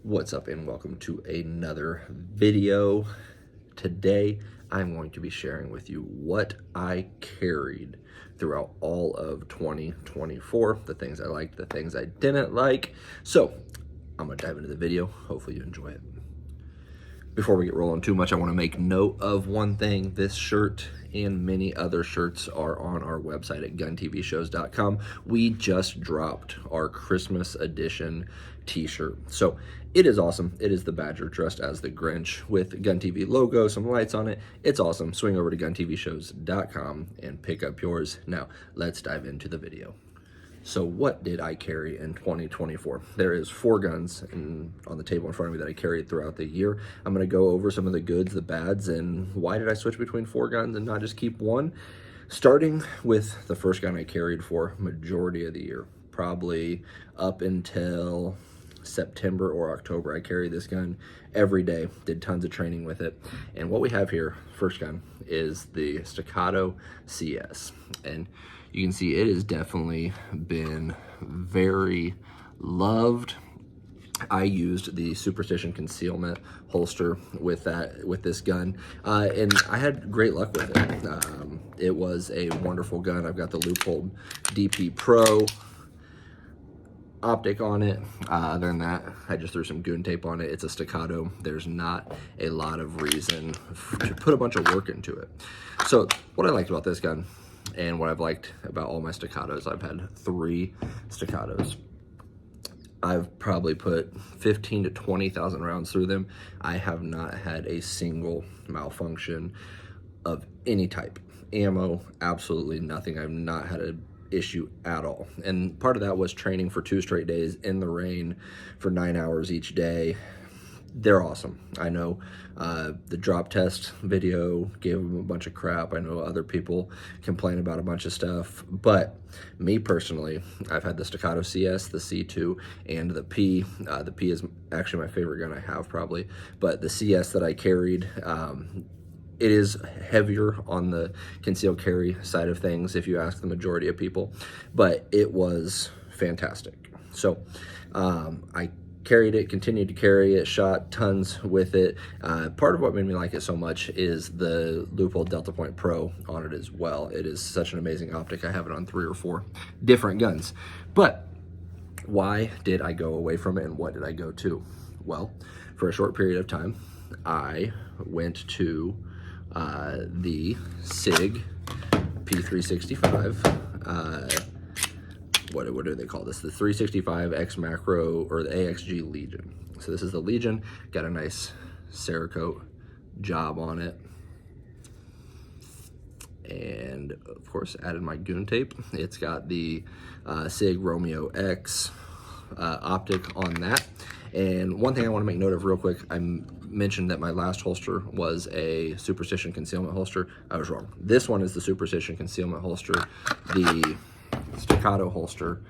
What's up and welcome to another video. Today I'm going to be sharing with you what I carried throughout all of 2024, the things I liked, the things I didn't like. So I'm gonna dive into the video. Hopefully you enjoy it. Before we get rolling too much, I want to make note of one thing. This shirt and many other shirts are on our website at GunTvShows.com. We just dropped our Christmas edition t-shirt. So it is awesome. It is the Badger dressed as the Grinch with GunTv logo, some lights on it. It's awesome. Swing over to GunTvShows.com and pick up yours. Now, let's dive into the video. So what did I carry in 2024? There is 4 guns on the table in front of me that I carried throughout the year. I'm going to go over some of the goods, the bads, and why did I switch between 4 guns and not just keep one? Starting with the first gun I carried for majority of the year, probably up until September or October. I carried this gun every day, did tons of training with it. And what we have here, first gun, is the Staccato CS. And you can see it has definitely been very loved. I used the Superstition concealment holster with this gun, and I had great luck with it. It was a wonderful gun. I've got the Loophole DP Pro optic on it. Other than that, I just threw some goon tape on it. It's a Staccato. There's not a lot of reason to put a bunch of work into it. So what I liked about this gun, and what I've liked about all my Staccatos, I've had 3 Staccatos. I've probably put 15 to 20,000 rounds through them. I have not had a single malfunction of any type. Ammo, absolutely nothing. I've not had an issue at all. And part of that was training for 2 straight days in the rain for 9 hours each day. They're awesome. I know the drop test video gave them a bunch of crap. I know other people complain about a bunch of stuff, but me personally, I've had the Staccato CS, the C2, and the P. The P is actually my favorite gun I have probably, but the CS that I carried, it is heavier on the concealed carry side of things if you ask the majority of people, but it was fantastic. So I carried it, continued to carry it, shot tons with it. Part of what made me like it so much is the Loophole Delta Point Pro on it as well. It is such an amazing optic. I have it on 3 or 4 different guns. But why did I go away from it and what did I go to? Well, for a short period of time, I went to the SIG P365. What do they call this? The 365 X Macro, or the AXG Legion. So this is the Legion. Got a nice Cerakote job on it. And of course added my goon tape. It's got the SIG Romeo X optic on that. And one thing I want to make note of real quick, I mentioned that my last holster was a Superstition concealment holster. I was wrong. This one is the Superstition concealment holster. The Staccato holster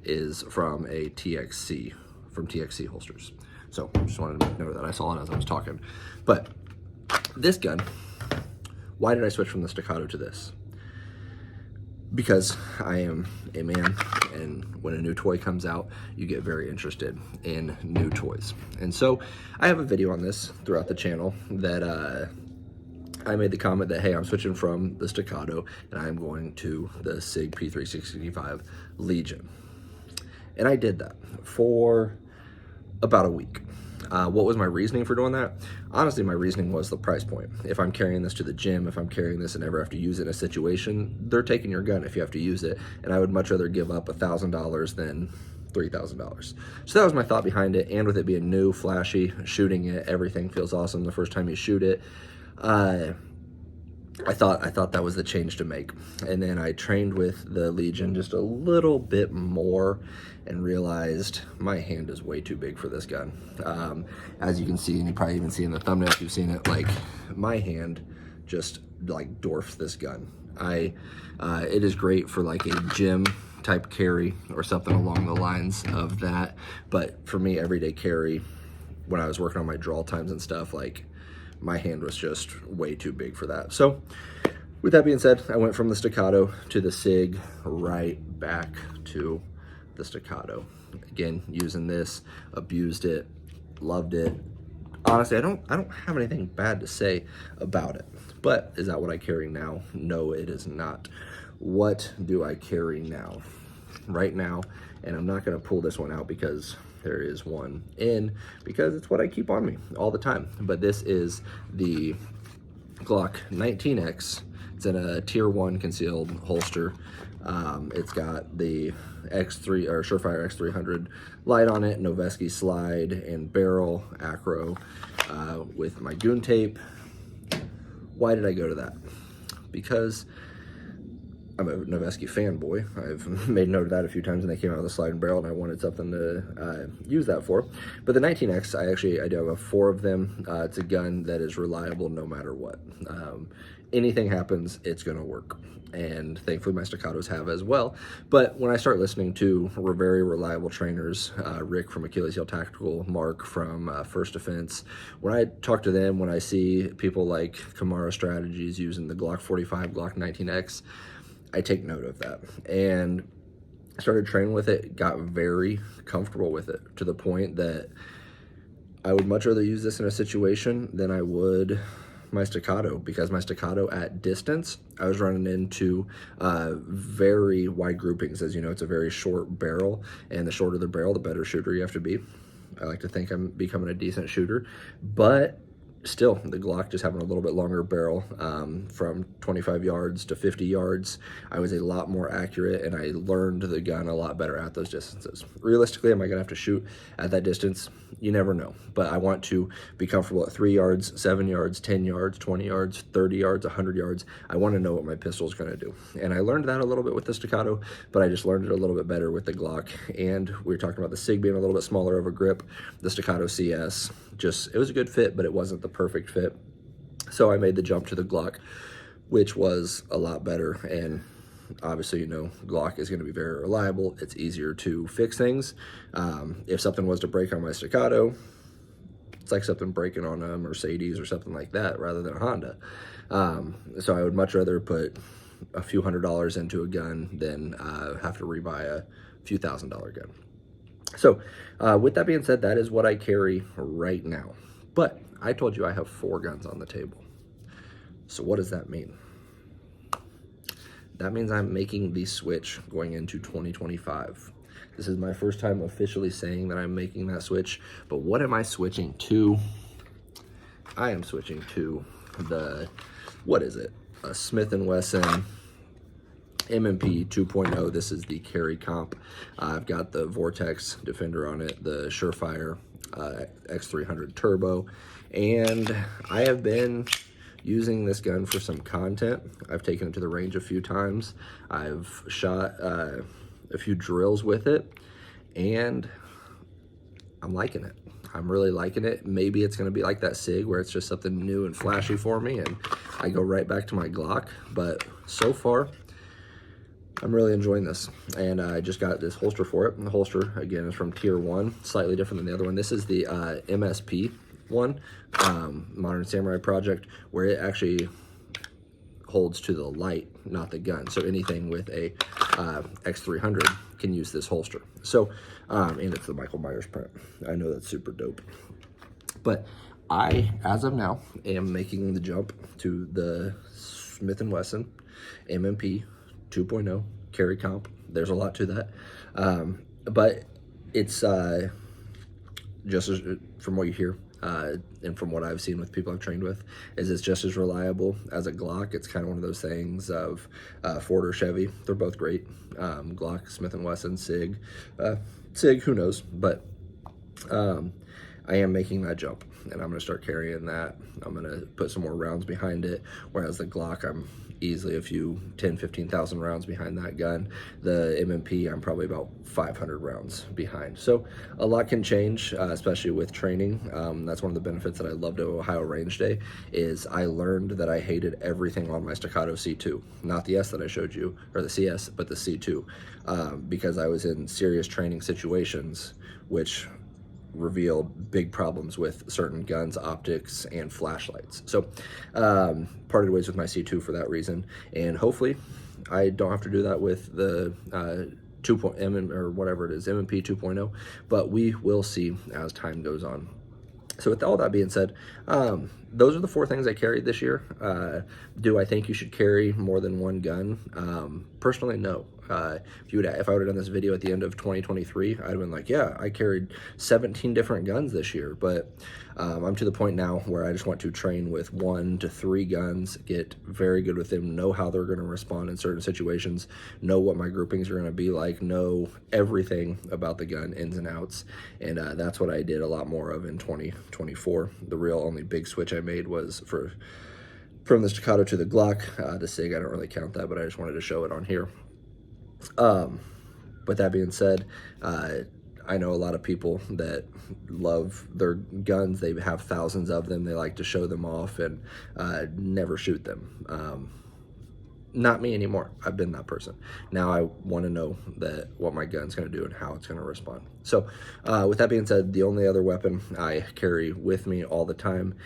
is from a TXC, from TXC holsters. So just wanted to make note of that. I saw it as I was talking. But this gun, why did I switch from the Staccato to this? Because I am a man, and when a new toy comes out, you get very interested in new toys. And so I have a video on this throughout the channel that I made the comment that, hey, I'm switching from the Staccato and I'm going to the SIG P365 Legion. And I did that for about a week. What was my reasoning for doing that? Honestly, my reasoning was the price point. If I'm carrying this to the gym, if I'm carrying this and never have to use it in a situation, they're taking your gun if you have to use it. And I would much rather give up $1,000 than $3,000. So that was my thought behind it. And with it being new, flashy, shooting it, everything feels awesome the first time you shoot it. I thought that was the change to make. And then I trained with the Legion just a little bit more and realized my hand is way too big for this gun. As you can see, and you probably even see in the thumbnail if you've seen it, like my hand just like dwarfs this gun. It is great for like a gym type carry or something along the lines of that. But for me, everyday carry, when I was working on my draw times and stuff, like my hand was just way too big for that. So with that being said, I went from the Staccato to the SIG, right back to the Staccato. Again, using this, abused it, loved it. Honestly, I don't have anything bad to say about it. But is that what I carry now? No, it is not. What do I carry now? Right now, and I'm not going to pull this one out because there is one in, because it's what I keep on me all the time. But this is the Glock 19X. It's in a tier 1 concealed holster. It's got the X3 or Surefire X300 light on it, Noveske slide and barrel acro with my goon tape. Why did I go to that? Because I'm a Noveske fanboy. I've made note of that a few times, and they came out with a slide and barrel, and I wanted something to use that for. But the 19X, I do have 4 of them. It's a gun that is reliable no matter what. Anything happens, it's going to work. And thankfully my staccatos have as well. But when I start listening to very reliable trainers, Rick from Achilles Heel Tactical, Mark from First Defense, when I talk to them, when I see people like Kamara Strategies using the Glock 45, Glock 19X, I take note of that. And I started training with it, got very comfortable with it, to the point that I would much rather use this in a situation than I would my staccato, because my staccato at distance, I was running into very wide groupings. As you know, it's a very short barrel, and the shorter the barrel, the better shooter you have to be. I like to think I'm becoming a decent shooter, but still, the Glock just having a little bit longer barrel, from 25 yards to 50 yards, I was a lot more accurate, and I learned the gun a lot better at those distances. Realistically, am I gonna have to shoot at that distance? You never know, but I want to be comfortable at 3 yards, 7 yards, 10 yards, 20 yards, 30 yards, 100 yards. I want to know what my pistol is going to do. And I learned that a little bit with the staccato, but I just learned it a little bit better with the Glock. And we were talking about the SIG being a little bit smaller of a grip. The staccato CS, it was a good fit, but it wasn't the perfect fit. So I made the jump to the Glock, which was a lot better. And obviously, you know, Glock is going to be very reliable. It's easier to fix things. If something was to break on my staccato, it's like something breaking on a Mercedes or something like that rather than a Honda. So I would much rather put a few $100s into a gun than have to rebuy a few $1,000 gun. So with that being said, that is what I carry right now. But I told you I have 4 guns on the table. So what does that mean? That means I'm making the switch going into 2025. This is my first time officially saying that I'm making that switch, but what am I switching to? I am switching to what is it? A Smith & Wesson M&P 2.0. This is the carry comp. I've got the Vortex Defender on it, the Surefire X300 Turbo, and I have been using this gun for some content. I've taken it to the range a few times. I've shot a few drills with it, and I'm liking it. I'm really liking it. Maybe it's going to be like that SIG where it's just something new and flashy for me and I go right back to my Glock. But so far, I'm really enjoying this. And I just got this holster for it. And the holster, again, is from Tier 1, slightly different than the other one. This is the MSP one, Modern Samurai Project, where it actually holds to the light, not the gun. So anything with a X300 can use this holster. So, and it's the Michael Myers print. I know that's super dope. But I, as of now, am making the jump to the Smith & Wesson M&P 2.0 carry comp. There's a lot to that. But it's just as, from what you hear, and from what I've seen with people I've trained with, is it's just as reliable as a Glock. It's kind of one of those things of Ford or Chevy. They're both great. Glock, Smith & Wesson, SIG. SIG, who knows? But I am making that jump, and I'm going to start carrying that. I'm going to put some more rounds behind it, whereas the Glock, I'm easily a few 10, 15,000 rounds behind that gun. The M&P, I'm probably about 500 rounds behind. So a lot can change, especially with training. That's one of the benefits that I loved at Ohio Range Day, is I learned that I hated everything on my staccato C2. Not the S that I showed you, or the CS, but the C2, because I was in serious training situations, which revealed big problems with certain guns, optics, and flashlights. So parted ways with my C2 for that reason, and hopefully I don't have to do that with the M or whatever it is, M&P 2.0, but we will see as time goes on. So with all that being said, those are the 4 things I carried this year. Do I think you should carry more than one gun? Personally, no. If I would have done this video at the end of 2023, I'd have been like, yeah, I carried 17 different guns this year. But I'm to the point now where I just want to train with 1 to 3 guns, get very good with them, know how they're going to respond in certain situations, know what my groupings are going to be like, know everything about the gun, ins and outs. And that's what I did a lot more of in 2024. The real only big switch I made was from the Staccato to the Glock. The SIG, I don't really count that, but I just wanted to show it on here. But that being said, I know a lot of people that love their guns. They have thousands of them. They like to show them off and never shoot them. Not me anymore. I've been that person. Now I want to know what my gun's going to do and how it's going to respond. So with that being said, the only other weapon I carry with me all the time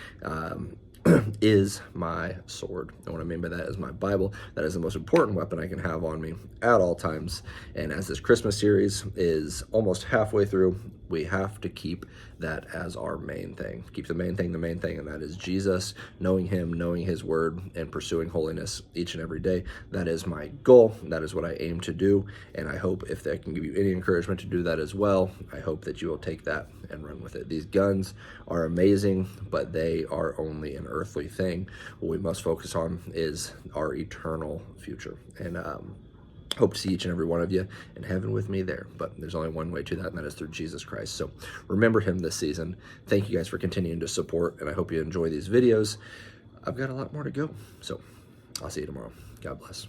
is my sword. And what I mean by that is my Bible. That is the most important weapon I can have on me at all times. And as this Christmas series is almost halfway through, we have to keep that as our main thing. Keep the main thing, and that is Jesus, knowing him, knowing his word, and pursuing holiness each and every day. That is my goal. That is what I aim to do. And I hope if that can give you any encouragement to do that as well, I hope that you will take that and run with it. These guns are amazing, but they are only an earthly thing. What we must focus on is our eternal future. And hope to see each and every one of you in heaven with me there. But there's only one way to that, and that is through Jesus Christ. So remember him this season. Thank you guys for continuing to support, and I hope you enjoy these videos. I've got a lot more to go. So I'll see you tomorrow. God bless.